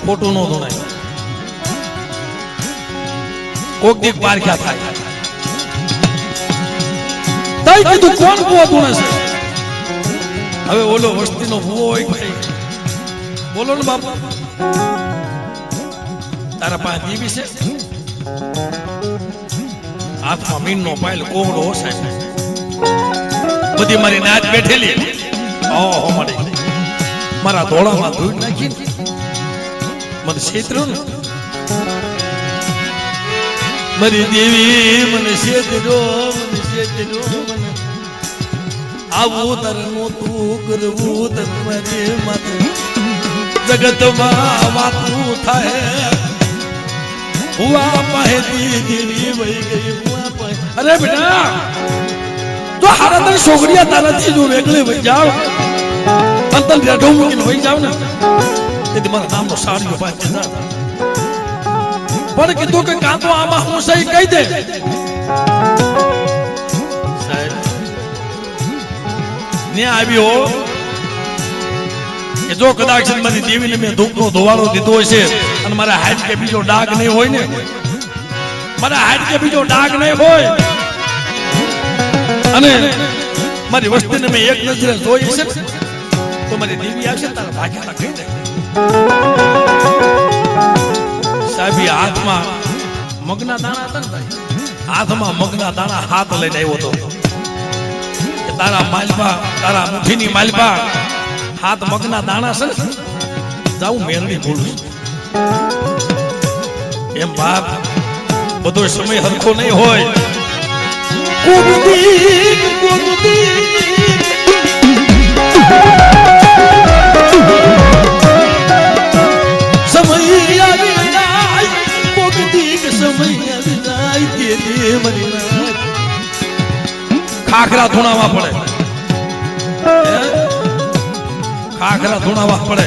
ખોટું નો ધોણાય કોક દીક પાર ક્યાં થાય તઈ કીધું કોણ કુવો ધોણે છે હવે ઓલો વસ્તીનો ભૂવો હોય ભાઈ બોલો ને બાપા તારા પાસે દીવી છે હાથમાં મીનનો પાયલ કોવડો સાહેબ બધી મારી નાચ બેઠેલી ઓહો મળી મારા ધોળામાં ધૂળ નાખી મને છેતરો ને મારી દેવી મને છેતરો મને આવું તરનું તું કરવું તર મારી માતે જગતમાં વાતું થાય હુઆ પાહેતી દેવી વહી ગઈ હુઆ પાહે અરે બેટા તો હારા તને છોકરીયા તારાથી જો વેગળે વહી જાવ અંતન રેઢો મૂકીને વહી જાવ ને તેથી મારા નામનો સાડીઓ પાસે ના પણ કીધું કે કાં તો આમાં હું સહી કહી દે સાહેબ ને આવ્યો કે જો કદાચ મારી દેવીને મેં ધૂપનો ધોવાળો દીધો હશે અને મારા હાથ કે બીજો ડાઘ નહીં હોય ને મારા હાથ કે બીજો ડાઘ નહીં હોય અને મારી વસ્તીને મેં એક નજરે જોઈ હશે તો મારી દેવી આવશે તારા ભાગ્યતા કહી દે સાહેબ હાથમાં મગના દાણા હતા ને ભાઈ હાથમાં મગના દાણા હાથ લઈને આવ્યો હતો કે તારા માલપા તારા મુઠ્ઠીની માલપા હાથ મગના દાણા છે ને જાઉં મેરડી બોલું એમ બાપ બધો સમય હરખો નહીં હોય ખાખરા ધૂણાવા પડે ખાખરા ધૂણાવા પડે